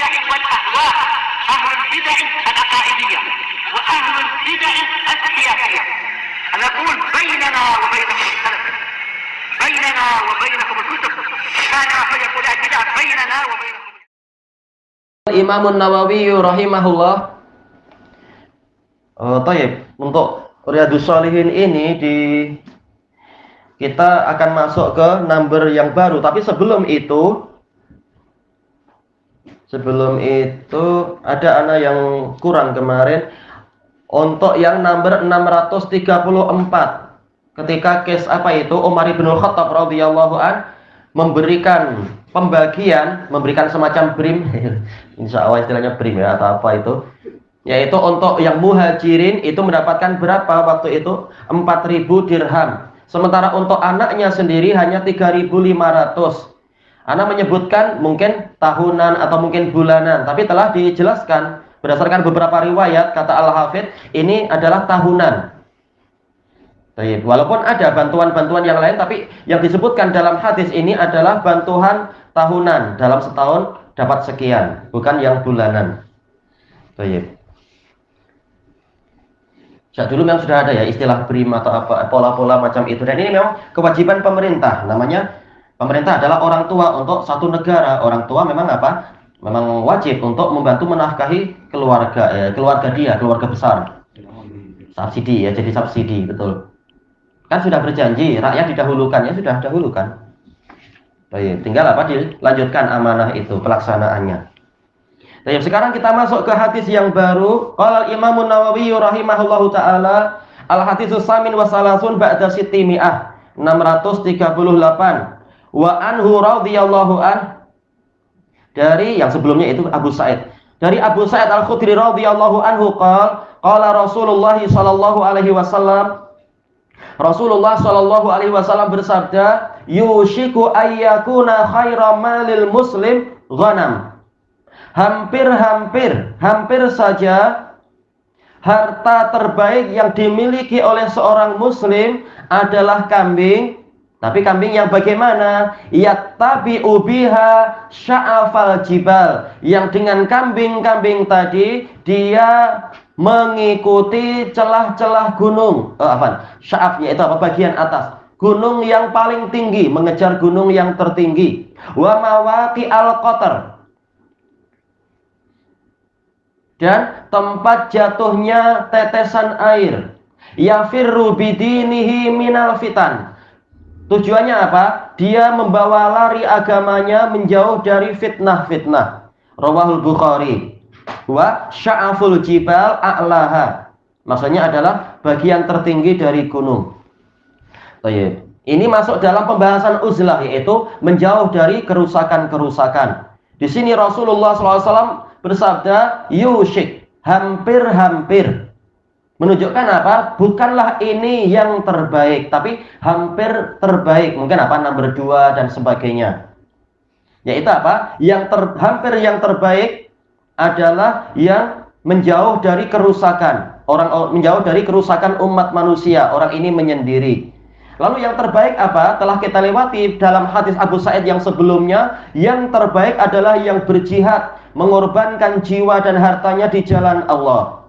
البدع والأهواء، أهل البدع العقائدية وأهل البدع السياسية. نقول بيننا وبينكم السلف، بيننا وبينكم الكتب، كان فيقول البدع بيننا وبينكم. Imam Nawawi rahimahullah. Taib, untuk Riyadhus Shalihin ini kita akan masuk ke number yang baru, tapi sebelum itu ada anak yang kurang kemarin untuk yang number 634, ketika case apa itu Umar bin Khattab radhiyallahu an memberikan semacam brim insya Allah istilahnya brim ya atau apa itu, yaitu untuk yang muhajirin itu mendapatkan berapa waktu itu 4.000 dirham, sementara untuk anaknya sendiri hanya 3.500. Ana menyebutkan mungkin tahunan atau mungkin bulanan, tapi telah dijelaskan berdasarkan beberapa riwayat, kata Al-Hafidh, ini adalah tahunan. Walaupun ada bantuan-bantuan yang lain, tapi yang disebutkan dalam hadis ini adalah bantuan tahunan, dalam setahun dapat sekian, bukan yang bulanan. Sejak dulu memang sudah ada ya istilah BRIM atau apa, pola-pola macam itu, dan ini memang kewajiban pemerintah. Namanya pemerintah adalah orang tua untuk satu negara. Orang tua memang apa? Memang wajib untuk membantu menafkahi keluarga keluarga besar. Subsidi ya, jadi subsidi, betul. Kan sudah berjanji, rakyat didahulukan, ya sudah dahulukan. Tinggal apa? Dilanjutkan amanah itu, pelaksanaannya. Sekarang kita masuk ke hadis yang baru. Qala Imam Nawawi rahimahullahu taala, al-haditsus samin wa salasun ba'da sittimi'ah, 638. Wa anhu radhiyallahu an, dari yang sebelumnya itu Abu Sa'id. Dari Abu Sa'id Al-Khudri radhiyallahu anhu qala Rasulullah sallallahu alaihi wasallam, Rasulullah sallallahu alaihi wasallam bersabda, yushiku ayyakuna khairam malil muslim ghanam. Hampir saja harta terbaik yang dimiliki oleh seorang muslim adalah kambing. Tapi kambing yang bagaimana? Yattabi'u biha sya'afal jibal, yang dengan kambing-kambing tadi dia mengikuti celah-celah gunung. Sya'afnya itu apa? Bagian atas. Gunung yang paling tinggi, mengejar gunung yang tertinggi. Wa mawaqi al-qatar, dan tempat jatuhnya tetesan air. Yafirru bidinihi minal fitan. Tujuannya apa? Dia membawa lari agamanya menjauh dari fitnah-fitnah. Rawahul Bukhari. Wa sya'aful jibal a'laha, maksudnya adalah bagian tertinggi dari gunung. Ini masuk dalam pembahasan uzlah, yaitu menjauh dari kerusakan-kerusakan. Di sini Rasulullah SAW bersabda, yushik, hampir. Menunjukkan apa? Bukanlah ini yang terbaik, tapi hampir terbaik. Mungkin apa? Nomor 2 dan sebagainya. Yaitu apa? Hampir yang terbaik adalah yang menjauh dari kerusakan. Menjauh dari kerusakan umat manusia. Orang ini menyendiri. Lalu yang terbaik apa? Telah kita lewati dalam hadis Abu Sa'id yang sebelumnya. Yang terbaik adalah yang berjihad, mengorbankan jiwa dan hartanya di jalan Allah.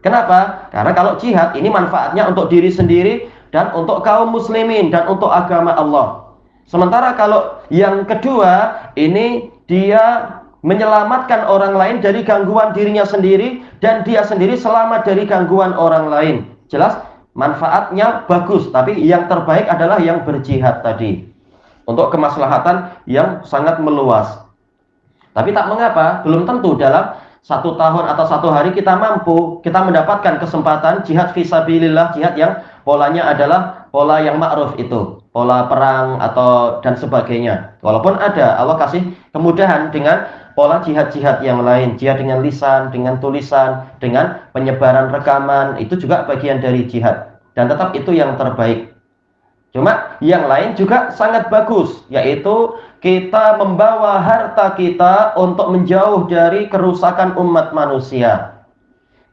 Kenapa? Karena kalau jihad ini manfaatnya untuk diri sendiri dan untuk kaum muslimin dan untuk agama Allah. Sementara kalau yang kedua ini dia menyelamatkan orang lain dari gangguan dirinya sendiri dan dia sendiri selamat dari gangguan orang lain. Jelas manfaatnya bagus, tapi yang terbaik adalah yang berjihad tadi untuk kemaslahatan yang sangat meluas. Tapi tak mengapa, belum tentu dalam 1 tahun atau 1 hari kita mampu, kita mendapatkan kesempatan jihad fisabilillah, jihad yang polanya adalah pola yang ma'ruf itu, pola perang atau dan sebagainya. Walaupun ada, Allah kasih kemudahan dengan pola jihad-jihad yang lain, jihad dengan lisan, dengan tulisan, dengan penyebaran rekaman, itu juga bagian dari jihad. Dan tetap itu yang terbaik. Cuma yang lain juga sangat bagus, yaitu kita membawa harta kita untuk menjauh dari kerusakan umat manusia.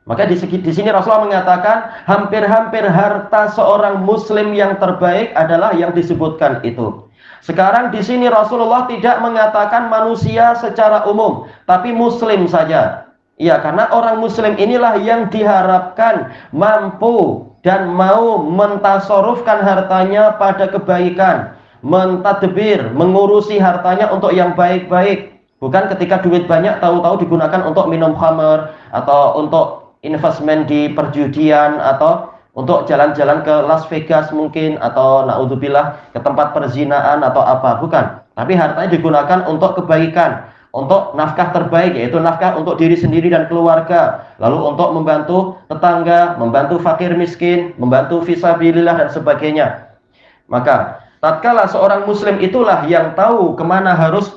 Maka di sini Rasulullah mengatakan hampir-hampir harta seorang muslim yang terbaik adalah yang disebutkan itu. Sekarang di sini Rasulullah tidak mengatakan manusia secara umum, tapi muslim saja. Ya, karena orang muslim inilah yang diharapkan mampu dan mau mentasarufkan hartanya pada kebaikan, mentadbir, mengurusi hartanya untuk yang baik-baik. Bukan ketika duit banyak tahu-tahu digunakan untuk minum khamr atau untuk investment di perjudian atau untuk jalan-jalan ke Las Vegas mungkin, atau naudzubillah ke tempat perzinaan atau apa, bukan. Tapi hartanya digunakan untuk kebaikan, untuk nafkah terbaik, yaitu nafkah untuk diri sendiri dan keluarga, lalu untuk membantu tetangga, membantu fakir miskin, membantu fisabilillah dan sebagainya. Maka tatkala seorang muslim itulah yang tahu kemana harus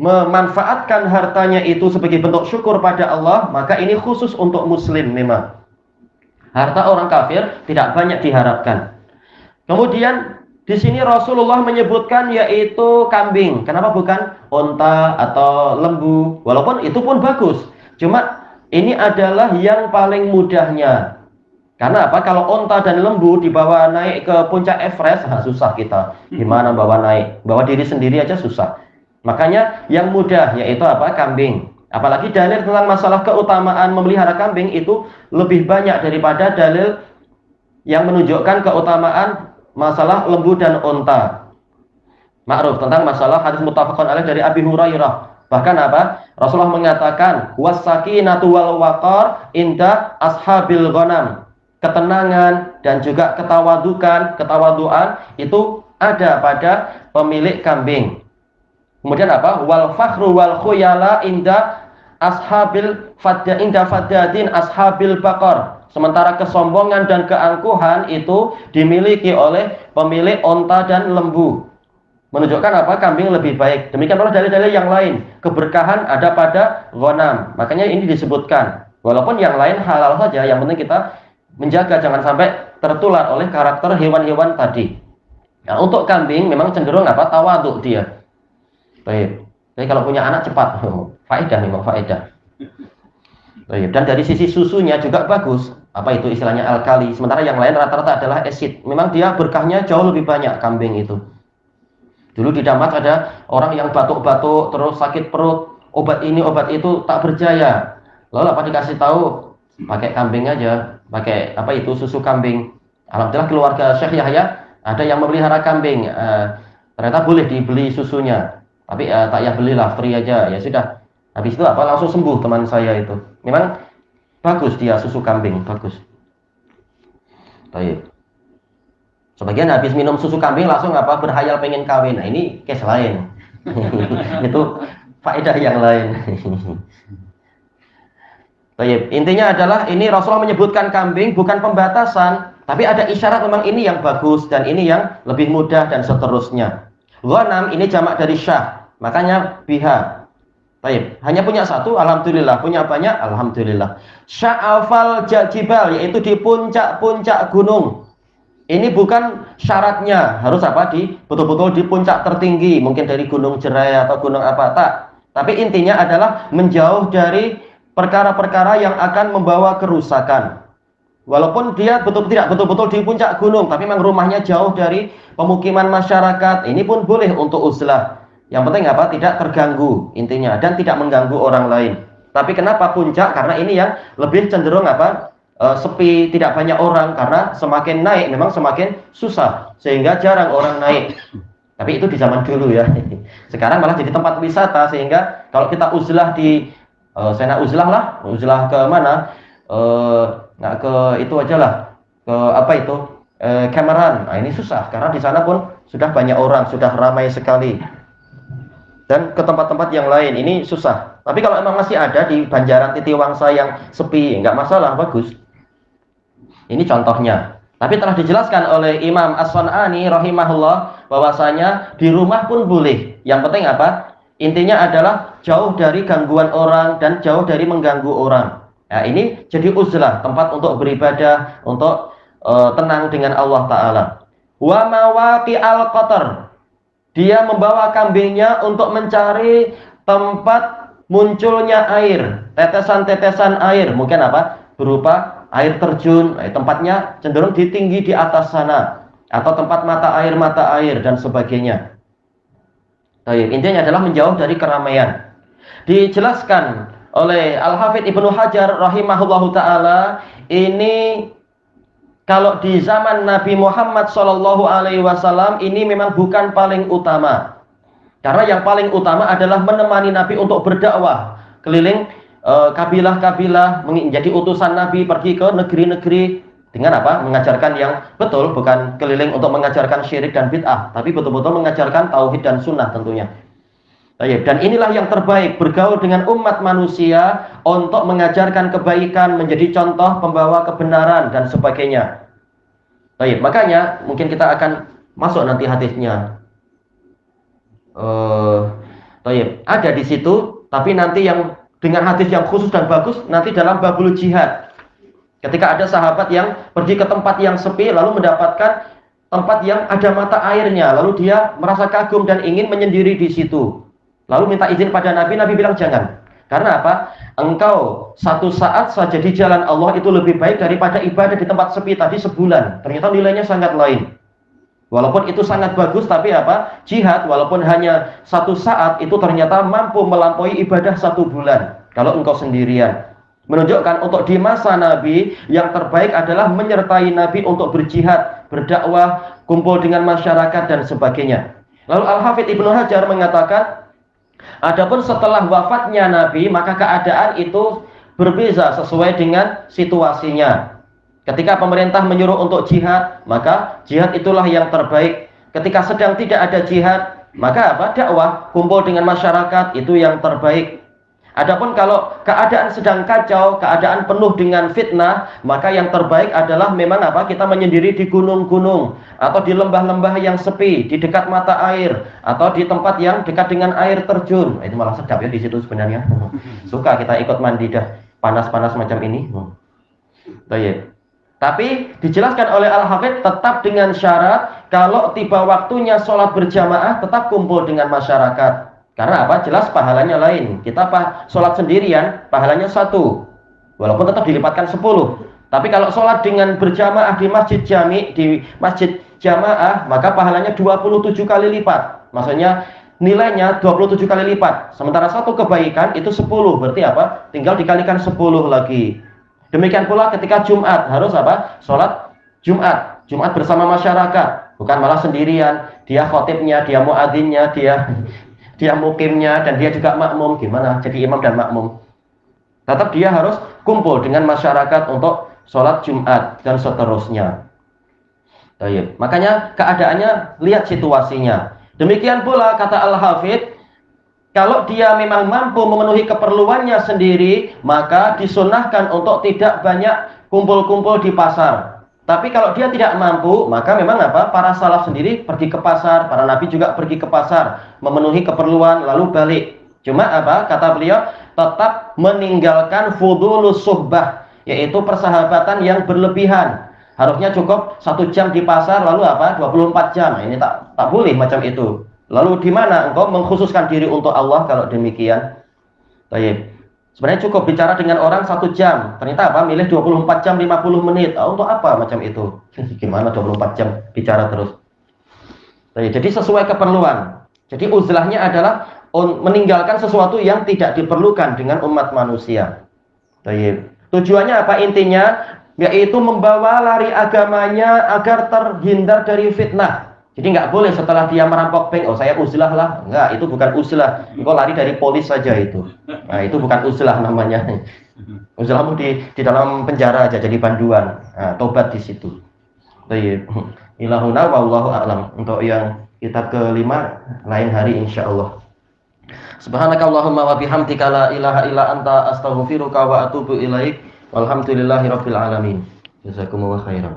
memanfaatkan hartanya itu sebagai bentuk syukur pada Allah, maka ini khusus untuk muslim memang. Harta orang kafir tidak banyak diharapkan. Kemudian di sini Rasulullah menyebutkan yaitu kambing. Kenapa bukan unta atau lembu? Walaupun itu pun bagus. Cuma ini adalah yang paling mudahnya. Karena apa? Kalau unta dan lembu dibawa naik ke puncak Everest, susah kita. Gimana bawa naik? Bawa diri sendiri aja susah. Makanya yang mudah yaitu apa? Kambing. Apalagi dalil tentang masalah keutamaan memelihara kambing itu lebih banyak daripada dalil yang menunjukkan keutamaan masalah lembu dan unta. Ma'ruf tentang masalah hadis muttafaqun alaih dari Abi Hurairah. Bahkan apa? Rasulullah mengatakan was-sakinatu wal waqar inda ashabil ghanam. Ketenangan dan juga ketawaduan itu ada pada pemilik kambing. Kemudian apa? Wal fakhru wal khuyala inda ashabil fadadin ashabil baqar. Sementara kesombongan dan keangkuhan itu dimiliki oleh pemilik onta dan lembu. Menunjukkan apa? Kambing lebih baik. Demikian pula dalil-dalil yang lain. Keberkahan ada pada ghanam. Makanya ini disebutkan. Walaupun yang lain halal saja, yang penting kita menjaga jangan sampai tertular oleh karakter hewan-hewan tadi. Nah, untuk kambing memang cenderung apa? Tawaduk dia. Baik. Jadi kalau punya anak cepat, faedah memang faedah. Baik. Dan dari sisi susunya juga bagus. Apa itu istilahnya alkali. Sementara yang lain rata-rata adalah asid. Memang dia berkahnya jauh lebih banyak kambing itu. Dulu di Damas ada orang yang batuk-batuk terus sakit perut, obat ini obat itu tak berjaya. Lalu apa dikasih tahu? Pakai kambing aja, pakai apa itu susu kambing. Alhamdulillah keluarga Syekh Yahya ada yang memelihara kambing. Ternyata boleh dibeli susunya. Tapi tak ya belilah free aja, ya sudah. Habis itu apa langsung sembuh teman saya itu. Memang bagus dia susu kambing, bagus. Baik. Sebagian habis minum susu kambing langsung apa berhayal pengen kawin. Nah, ini case lain. Itu faedah yang lain. Baik, intinya adalah ini Rasulullah menyebutkan kambing bukan pembatasan, tapi ada isyarat memang ini yang bagus dan ini yang lebih mudah dan seterusnya. Ghanam ini jamak dari syah, makanya biha. Baik, hanya punya satu, alhamdulillah. Punya banyak, alhamdulillah. Sya'afal jibal, yaitu di puncak-puncak gunung. Ini bukan syaratnya harus apa betul-betul di puncak tertinggi, mungkin dari Gunung Jerai atau gunung apa tak. Tapi intinya adalah menjauh dari perkara-perkara yang akan membawa kerusakan. Walaupun dia tidak betul-betul di puncak gunung, tapi memang rumahnya jauh dari pemukiman masyarakat, ini pun boleh untuk uzlah. Yang penting apa? Tidak terganggu intinya dan tidak mengganggu orang lain. Tapi kenapa puncak? Karena ini yang lebih cenderung apa? Sepi, tidak banyak orang, karena semakin naik memang semakin susah sehingga jarang orang naik. Tapi itu di zaman dulu ya. Sekarang malah jadi tempat wisata sehingga kalau kita uzlah di sena uzlah lah, uzlah ke mana? Nggak ke itu aja lah, ke apa itu Cameron. Nah ini susah karena di sana pun sudah banyak orang, sudah ramai sekali. Dan ke tempat-tempat yang lain ini susah. Tapi kalau emang masih ada di Banjaran Titiwangsa yang sepi, nggak masalah, bagus. Ini contohnya. Tapi telah dijelaskan oleh Imam As-Sun'ani rahimahullah bahwasanya di rumah pun boleh. Yang penting apa? Intinya adalah jauh dari gangguan orang dan jauh dari mengganggu orang. Nah, ini jadi uzlah, tempat untuk beribadah, untuk tenang dengan Allah Ta'ala. Wa mawaqi al-qatar. Dia membawa kambingnya untuk mencari tempat munculnya air, tetesan-tetesan air. Mungkin apa? Berupa air terjun, tempatnya cenderung tinggi di atas sana. Atau tempat mata air dan sebagainya. Baik, intinya adalah menjauh dari keramaian. Dijelaskan oleh Al-Hafidz Ibnu Hajar rahimahullahu taala, ini kalau di zaman Nabi Muhammad Shallallahu Alaihi Wasallam ini memang bukan paling utama, karena yang paling utama adalah menemani Nabi untuk berdakwah keliling kabilah-kabilah, menjadi utusan Nabi pergi ke negeri-negeri dengan apa? Mengajarkan yang betul, bukan keliling untuk mengajarkan syirik dan bid'ah, tapi betul-betul mengajarkan tauhid dan sunnah tentunya. Dan inilah yang terbaik, bergaul dengan umat manusia untuk mengajarkan kebaikan, menjadi contoh pembawa kebenaran dan sebagainya. Makanya mungkin kita akan masuk nanti hadisnya. Ada di situ, tapi nanti yang dengan hadis yang khusus dan bagus nanti dalam babul jihad. Ketika ada sahabat yang pergi ke tempat yang sepi lalu mendapatkan tempat yang ada mata airnya, lalu dia merasa kagum dan ingin menyendiri di situ. Lalu minta izin pada Nabi, Nabi bilang jangan. Karena apa? Engkau satu saat saja di jalan Allah itu lebih baik daripada ibadah di tempat sepi tadi sebulan. Ternyata nilainya sangat lain. Walaupun itu sangat bagus, tapi apa? Jihad walaupun hanya satu saat itu ternyata mampu melampaui ibadah 1 bulan. Kalau engkau sendirian. Menunjukkan untuk di masa Nabi yang terbaik adalah menyertai Nabi untuk berjihad, berdakwah, kumpul dengan masyarakat dan sebagainya. Lalu Al-Hafidz Ibnu Hajar mengatakan, adapun setelah wafatnya Nabi, maka keadaan itu berbeza sesuai dengan situasinya. Ketika pemerintah menyuruh untuk jihad, maka jihad itulah yang terbaik. Ketika sedang tidak ada jihad, maka apa? Dakwah, kumpul dengan masyarakat, itu yang terbaik. Adapun kalau keadaan sedang kacau, keadaan penuh dengan fitnah, maka yang terbaik adalah memang apa? Kita menyendiri di gunung-gunung atau di lembah-lembah yang sepi, di dekat mata air atau di tempat yang dekat dengan air terjun. Itu malah sedap ya di situ sebenarnya. Suka kita ikut mandi dah panas-panas macam ini. Tapi dijelaskan oleh Al-Hafidz tetap dengan syarat kalau tiba waktunya sholat berjamaah tetap kumpul dengan masyarakat. Karena apa? Jelas pahalanya lain. Kita sholat sendirian, pahalanya 1. Walaupun tetap dilipatkan 10. Tapi kalau sholat dengan berjamaah di masjid jami, di masjid jamaah, maka pahalanya 27 kali lipat. Maksudnya nilainya 27 kali lipat. Sementara satu kebaikan itu 10. Berarti apa? Tinggal dikalikan 10 lagi. Demikian pula ketika Jumat, harus apa? Sholat Jumat. Jumat bersama masyarakat. Bukan malah sendirian. Dia khotibnya, dia muadzinnya, dia mukimnya, dan dia juga makmum. Gimana jadi imam dan makmum? Tetap dia harus kumpul dengan masyarakat untuk sholat Jumat dan seterusnya. Makanya keadaannya lihat situasinya. Demikian pula kata Al-Hafidz, kalau dia memang mampu memenuhi keperluannya sendiri, maka disunahkan untuk tidak banyak kumpul-kumpul di pasar. Tapi kalau dia tidak mampu, maka memang apa? Para salaf sendiri pergi ke pasar, para nabi juga pergi ke pasar, memenuhi keperluan lalu balik. Cuma apa? Kata beliau, tetap meninggalkan fudulus suhbah, yaitu persahabatan yang berlebihan. Harusnya cukup 1 jam di pasar, lalu apa? 24 jam. Nah, ini tak boleh macam itu. Lalu di mana engkau mengkhususkan diri untuk Allah kalau demikian? Sebenarnya cukup bicara dengan orang 1 jam. Ternyata apa? Milih 24 jam 50 menit. Untuk apa macam itu? Gimana 24 jam bicara terus? Jadi sesuai keperluan. Jadi uzlahnya adalah meninggalkan sesuatu yang tidak diperlukan dengan umat manusia. Tujuannya apa intinya? Yaitu membawa lari agamanya agar terhindar dari fitnah. Jadi nggak boleh setelah dia merampok bank, oh saya uzlah lah. Enggak, itu bukan uzlah. Engkau lari dari polis saja itu. Nah, itu bukan uzlah namanya. Uzlahmu di dalam penjara aja jadi panduan. Nah, tobat di situ. Ilahuna wallahu a'lam. Untuk yang kitab kelima lain hari insyaallah. Subhanakallahumma wa bihamdika la ilaha illa anta astaghfiruka wa atubu ilaik. Walhamdulillahirabbil alamin. Jazakumullahu khairan.